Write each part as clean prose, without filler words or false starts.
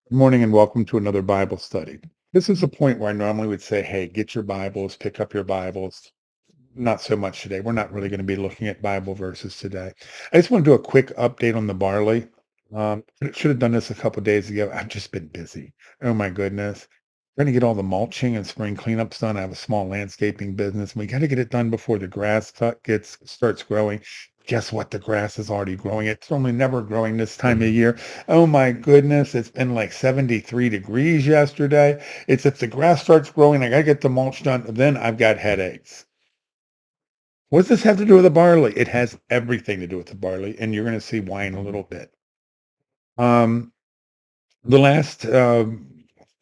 Good morning and welcome to another Bible study. This is a point where I normally would say, hey, get your Bibles, pick up your Bibles. Not so much today. We're not really going to be looking at Bible verses today. I just want to do a quick update on the barley. I should have done this a couple days ago. I've just been busy. Oh my goodness. Trying to get all the mulching and spring cleanups done. I have a small landscaping business. We got to get it done before the grass starts growing. Guess what? The grass is already growing. It's only never growing this time of year. Oh my goodness. It's been like 73 degrees yesterday. It's if the grass starts growing, I got to get the mulch done. Then I've got headaches. What does this have to do with the barley? It has everything to do with the barley, and you're going to see why in a little bit. Um, the last the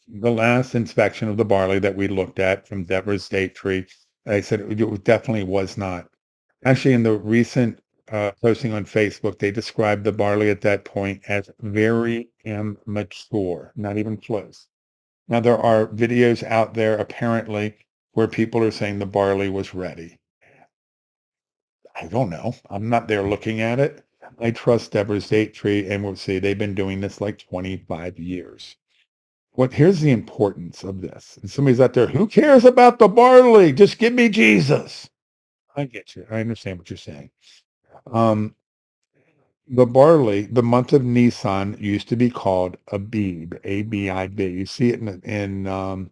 last inspection of the barley that we looked at from Deborah's date tree, I said it definitely was not. Actually, in the recent posting on Facebook, they described the barley at that point as very immature, not even close. Now, there are videos out there apparently where people are saying the barley was ready. I don't know. I'm not there looking at it. I trust Deborah's date tree, and we'll see. They've been doing this like 25 years. Here's the importance of this. And somebody's out there, who cares about the barley? Just give me Jesus. I get you. I understand what you're saying. Um, the barley, the month of Nisan used to be called Abib, Abib. You see it in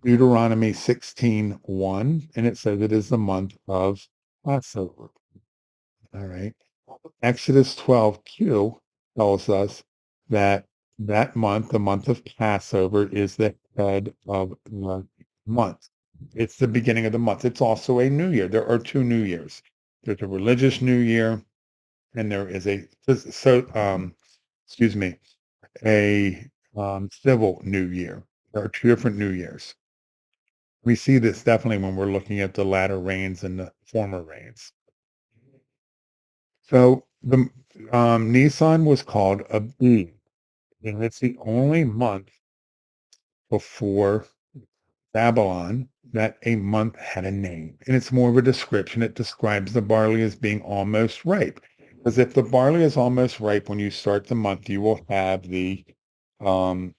Deuteronomy 16:1, and it says it is the month of Passover. All right. Exodus 12:2 tells us that that month, the month of Passover, is the head of the month. It's the beginning of the month. It's also a new year. There are two new years. There's a religious new year, and there is excuse me, a civil new year. There are two different new years. We see this definitely when we're looking at the latter rains and the former rains. So the Nisan was called a bee, and it's the only month before Babylon that a month had a name. And it's more of a description. It describes the barley as being almost ripe. Because if the barley is almost ripe when you start the month, you will have um,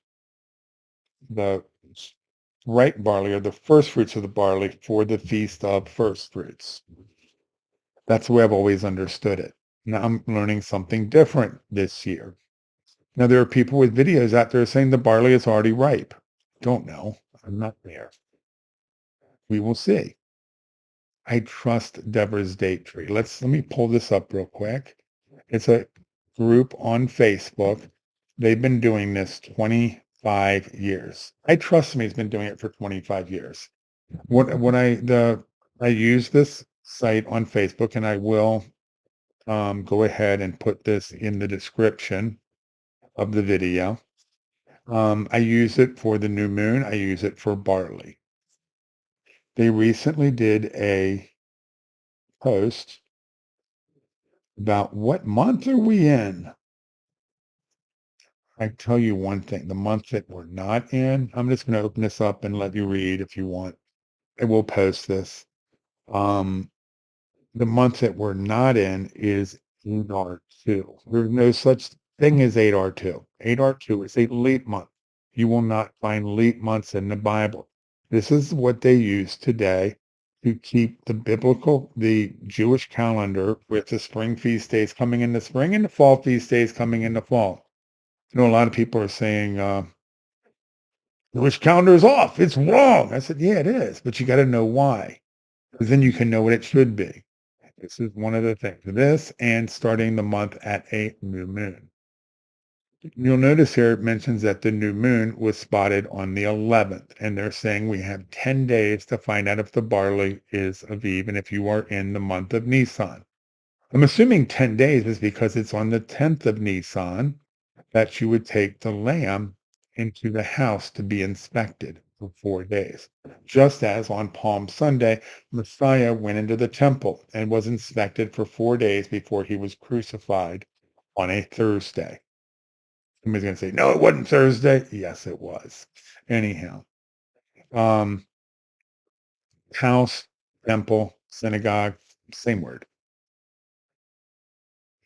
the ripe barley or the first fruits of the barley for the feast of first fruits. That's the way I've always understood it. Now I'm learning something different this year. Now, there are people with videos out there saying the barley is already ripe. Don't know. I'm not there. We will see. I trust Deborah's date tree. Let me pull this up real quick. It's a group on Facebook. They've been doing this 25 years. I trust me, he's been doing it for 25 years. I use this site on Facebook, and I will go ahead and put this in the description of the video. I use it for the new moon. I use it for barley. They recently did a post about what month are we in? I tell you one thing, the month that we're not in, I'm just going to open this up and let you read if you want. I will post this. Um, the month that we're not in is Adar 2. There's no such thing as Adar 2. Adar 2 is a leap month. You will not find leap months in the Bible. This is what they use today to keep the Jewish calendar with the spring feast days coming in the spring and the fall feast days coming in the fall. You know, a lot of people are saying, Jewish calendar is off. It's wrong. I said, yeah, it is, but you got to know why, because then you can know what it should be. This is one of the things. This and starting the month at a new moon. You'll notice here it mentions that the new moon was spotted on the 11th, and they're saying we have 10 days to find out if the barley is Aviv and if you are in the month of Nisan. I'm assuming 10 days is because it's on the 10th of Nisan that you would take the lamb into the house to be inspected for 4 days. Just as on Palm Sunday, Messiah went into the temple and was inspected for 4 days before he was crucified on a Thursday. Somebody's going to say, no, it wasn't Thursday. Yes, it was. Anyhow, um, house, temple, synagogue, same word.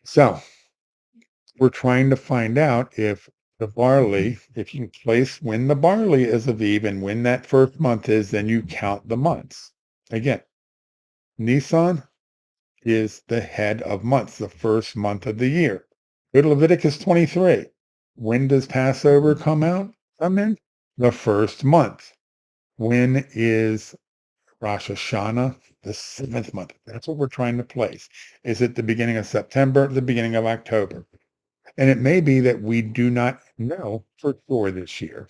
So we're trying to find out if The barley, if you place when the barley is Aviv and when that first month is, then you count the months. Again, Nisan is the head of months, the first month of the year. Go to Leviticus 23. When does Passover come in? The first month. When is Rosh Hashanah? The seventh month. That's what we're trying to place. Is it the beginning of September, the beginning of October? And it may be that we do not know for sure this year.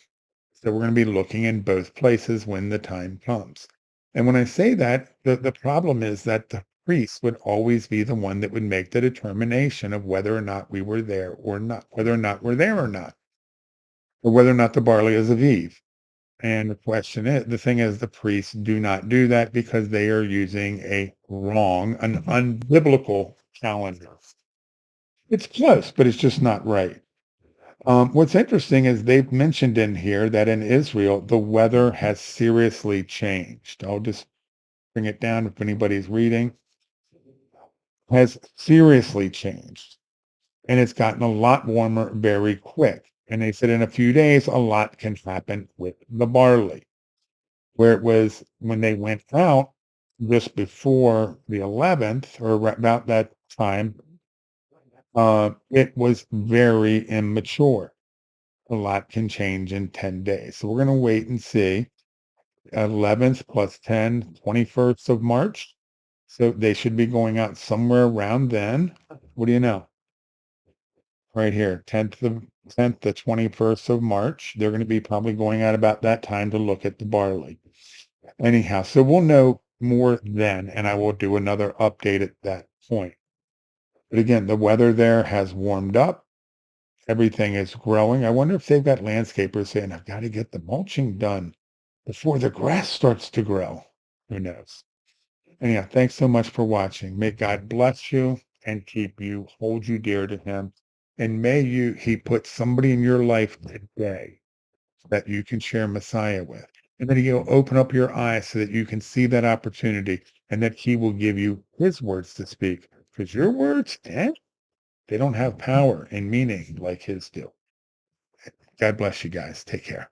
So we're going to be looking in both places when the time comes. And when I say that, the problem is that the priest would always be the one that would make the determination of whether or not we were there or not, whether or not we're there or not, or whether or not the barley is Aviv. And the thing is, the priests do not do that because they are using an unbiblical calendar. It's close, but it's just not right. What's interesting is they've mentioned in here that in Israel, the weather has seriously changed. I'll just bring it down if anybody's reading. Has seriously changed. And it's gotten a lot warmer very quick. And they said in a few days, a lot can happen with the barley. Where it was when they went out just before the 11th or about that time, it was very immature. A lot can change in 10 days. So we're going to wait and see. 11th plus 10, 21st of March. So they should be going out somewhere around then. What do you know? Right here, 10th, the 21st of March. They're going to be probably going out about that time to look at the barley. Anyhow, so we'll know more then, and I will do another update at that point. But again, the weather there has warmed up. Everything is growing. I wonder if they've got landscapers saying, I've got to get the mulching done before the grass starts to grow. Who knows? Anyhow, thanks so much for watching. May God bless you and keep you, hold you dear to him. And he put somebody in your life today that you can share Messiah with. And that he'll open up your eyes so that you can see that opportunity and that he will give you his words to speak. Because your words, they don't have power and meaning like his do. God bless you guys. Take care.